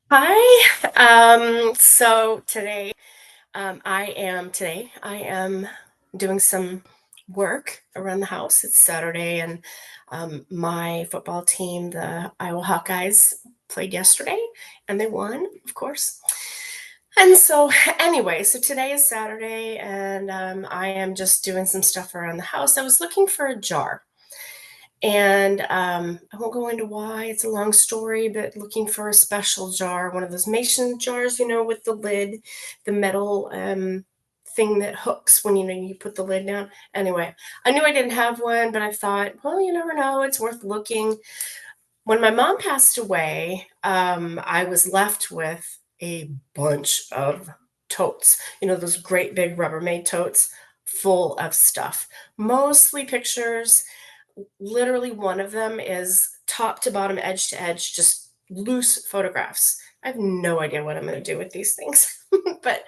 Hi. So today, I am doing some work around the house. It's Saturday, and my football team, the Iowa Hawkeyes, played yesterday, and they won, of course. And so, anyway, so today is Saturday, and I am just doing some stuff around the house. I was looking for a jar. And I won't go into why, it's a long story, but looking for a special jar, one of those mason jars, with the lid, the metal thing that hooks when you put the lid down. Anyway, I knew I didn't have one, but I thought, well, you never know, it's worth looking. When my mom passed away, I was left with a bunch of totes, those great big Rubbermaid totes full of stuff, mostly pictures. Literally, one of them is top to bottom, edge to edge, just loose photographs. I have no idea what I'm going to do with these things. But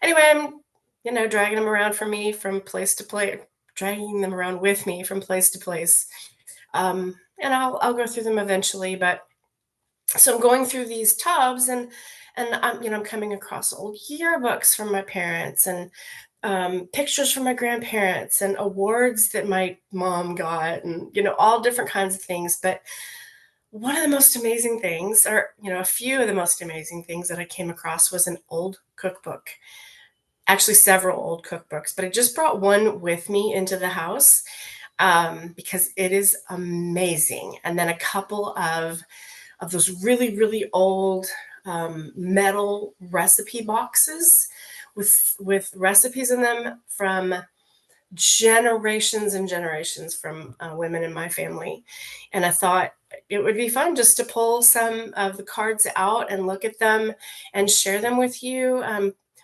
anyway, I'm dragging them around for me from place to place, dragging them around with me from place to place. And I'll go through them eventually. But so I'm going through these tubs, and I'm coming across old yearbooks from my parents, and pictures from my grandparents, and awards that my mom got, and all different kinds of things. But one of the most amazing things, or a few of the most amazing things that I came across, was an old cookbook. Actually, several old cookbooks, but I just brought one with me into the house because it is amazing. And then a couple of those really, really old metal recipe boxes with recipes in them from generations and generations from women in my family. And I thought it would be fun just to pull some of the cards out and look at them and share them with you.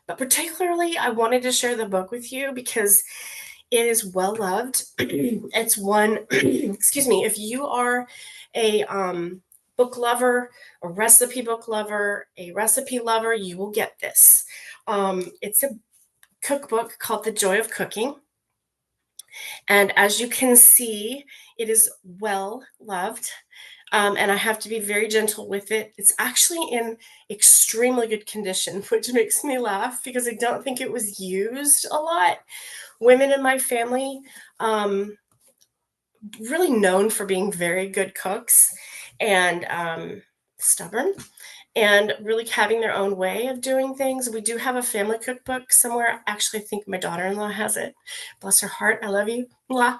But particularly, I wanted to share the book with you because it is well loved. It's one, excuse me, if you are a book lover, a recipe book lover, a recipe lover, you will get this. It's a cookbook called The Joy of Cooking. And as you can see, it is well loved. And I have to be very gentle with it. It's actually in extremely good condition, which makes me laugh because I don't think it was used a lot. Women in my family, um, really known for being very good cooks and stubborn and really having their own way of doing things. We do have a family cookbook somewhere. Actually, I think my daughter-in-law has it. Bless her heart. I love you. Mwah.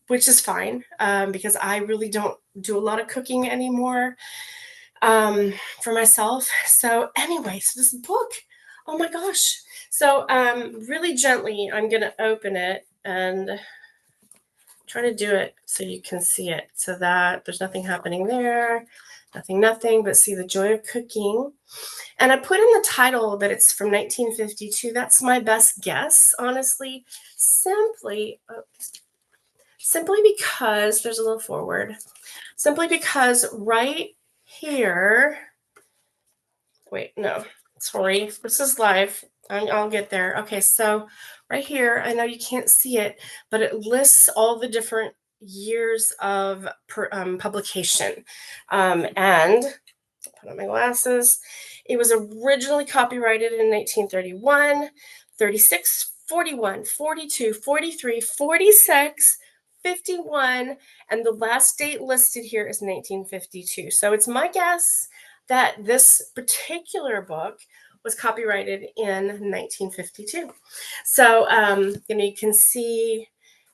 Which is fine because I really don't do a lot of cooking anymore for myself. So anyway, so this book, oh my gosh. So really gently, I'm going to open it and try to do it so you can see it, so that there's nothing happening there, nothing, but see, The Joy of Cooking. And I put in the title that it's from 1952. That's my best guess, honestly, simply because there's a little forward, simply because right here, wait, no, sorry, this is live. I'll get there. Okay, so right here, I know you can't see it, but it lists all the different years of publication. And put on my glasses. It was originally copyrighted in 1931, 36, 41, 42, 43, 46, 51, and the last date listed here is 1952. So it's my guess that this particular book was copyrighted in 1952. So, you can see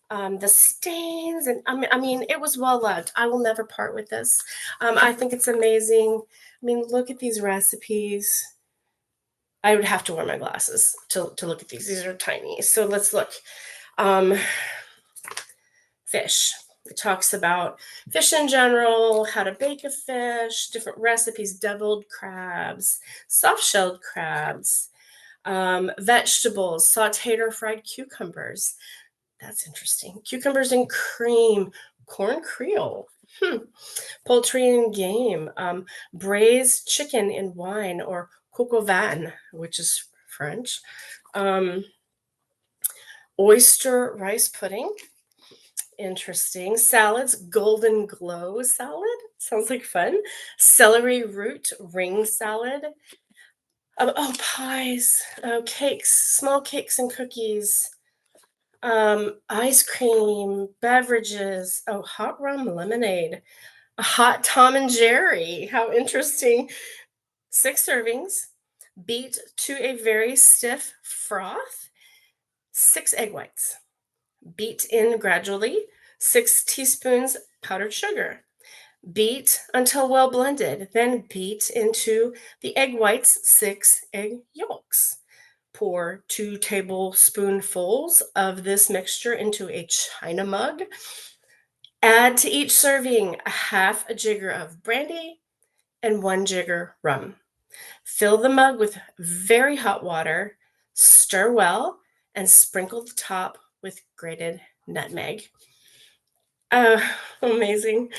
the stains, and I mean, it was well loved. I will never part with this. I think it's amazing. I mean, look at these recipes. I would have to wear my glasses to look at these. These are tiny. So let's look. Um, Fish. It talks about fish in general, how to bake a fish, different recipes, deviled crabs, soft-shelled crabs, vegetables, sauteed or fried cucumbers. That's interesting. Cucumbers and cream, corn creole, poultry and game, braised chicken in wine, or coq au vin, which is French, um, oyster rice pudding, interesting. Salads, golden glow salad. Sounds like fun. Celery root ring salad. Oh, pies. Oh, cakes, small cakes and cookies. Ice cream, beverages. Oh, hot rum lemonade. A hot Tom and Jerry. How interesting. 6 servings. Beat to a very stiff froth. 6 egg whites. Beat in gradually. 6 teaspoons powdered sugar. Beat until well blended. Then beat into the egg whites 6 egg yolks. Pour 2 tablespoonfuls of this mixture into a china mug. Add to each serving a half a jigger of brandy and 1 jigger rum. Fill the mug with very hot water, stir well, and sprinkle the top with grated nutmeg. Oh, amazing.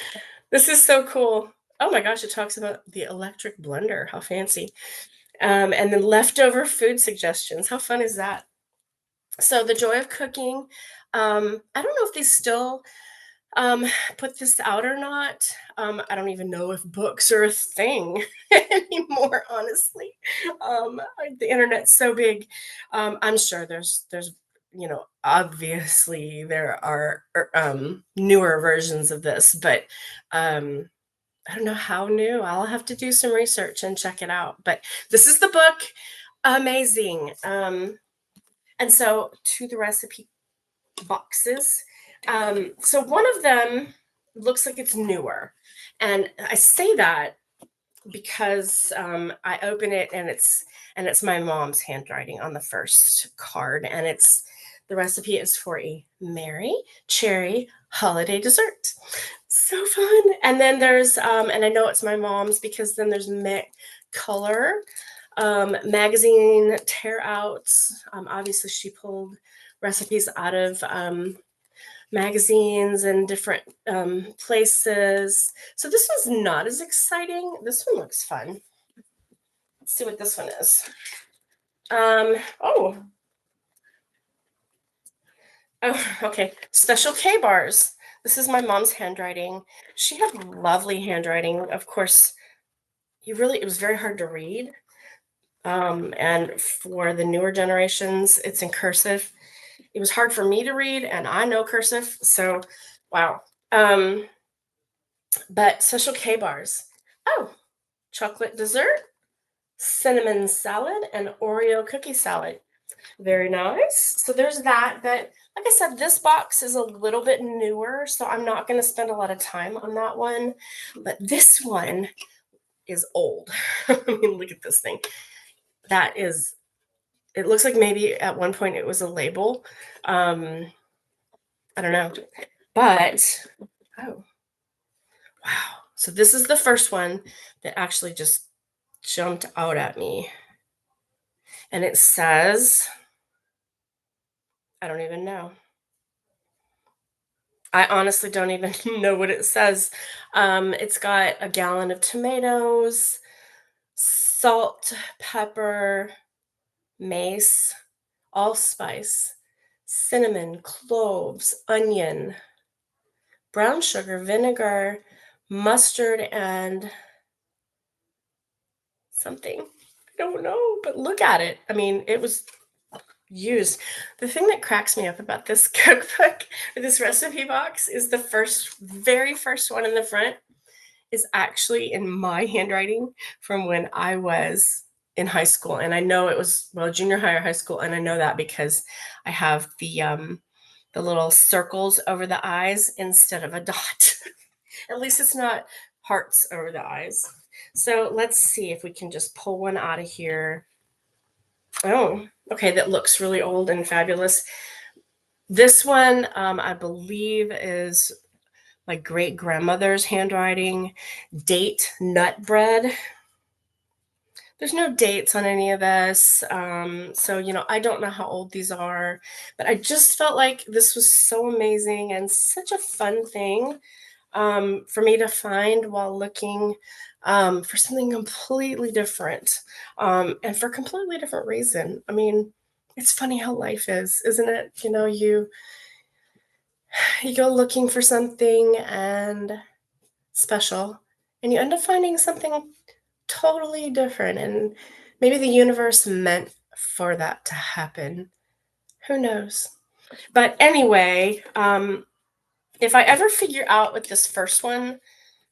This is so cool. Oh my gosh, it talks about the electric blender. How fancy. And then leftover food suggestions. How fun is that? So, the joy of cooking. I don't know if they still um, put this out or not. I don't even know if books are a thing anymore, honestly. The internet's so big. I'm sure there's obviously there are newer versions of this, but um, I don't know how new. I'll have to do some research and check it out. But this is the book. Amazing. And so to the recipe boxes. So one of them looks like it's newer. And I say that because I open it and it's my mom's handwriting on the first card, and it's the recipe is for a Mary Cherry holiday dessert. So fun. And then there's and I know it's my mom's because then there's color magazine tear outs. Obviously she pulled recipes out of magazines and different places. So this one's not as exciting. This one looks fun. Let's see what this one is. Oh, okay. Special K bars. This is my mom's handwriting. She had lovely handwriting. Of course, it was very hard to read. And for the newer generations, it's in cursive. It was hard for me to read, and I know cursive, so wow. But special K bars. Oh, chocolate dessert, cinnamon salad, and Oreo cookie salad. Very nice. So there's that. But like I said, this box is a little bit newer, so I'm not going to spend a lot of time on that one. But this one is old. I mean, look at this thing. It looks like maybe at one point it was a label. I don't know. But, oh, wow. So this is the first one that actually just jumped out at me. And it says, I don't even know. I honestly don't even know what it says. It's got a gallon of tomatoes, salt, pepper, mace, allspice, cinnamon, cloves, onion, brown sugar, vinegar, mustard, and something. I don't know, but look at it. I mean, it was used. The thing that cracks me up about this cookbook or this recipe box is the very first one in the front is actually in my handwriting from when I was in high school. And I know it was, well, junior high or high school. And I know that because I have the little circles over the eyes instead of a dot. At least it's not hearts over the eyes. So let's see if we can just pull one out of here. Oh, okay, that looks really old and fabulous. This one, I believe, is my great grandmother's handwriting. Date nut bread. There's no dates on any of this. So, I don't know how old these are, but I just felt like this was so amazing and such a fun thing for me to find while looking for something completely different and for a completely different reason. I mean, it's funny how life is, isn't it? You go looking for something and special, and you end up finding something totally different. And maybe the universe meant for that to happen. Who knows? But anyway, if I ever figure out what this first one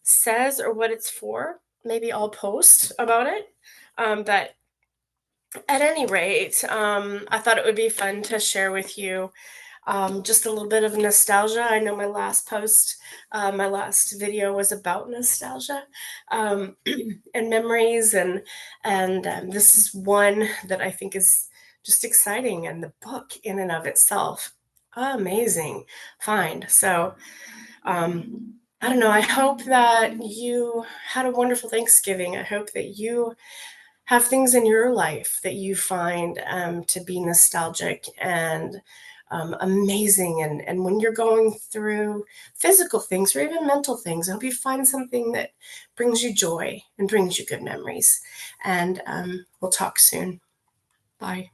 says or what it's for, maybe I'll post about it. But at any rate, I thought it would be fun to share with you just a little bit of nostalgia. I know my last post, my last video was about nostalgia um, and memories, and this is one that I think is just exciting, and the book in and of itself, amazing find. So I don't know. I hope that you had a wonderful Thanksgiving. I hope that you have things in your life that you find to be nostalgic and amazing. And when you're going through physical things or even mental things, I hope you find something that brings you joy and brings you good memories. And we'll talk soon. Bye.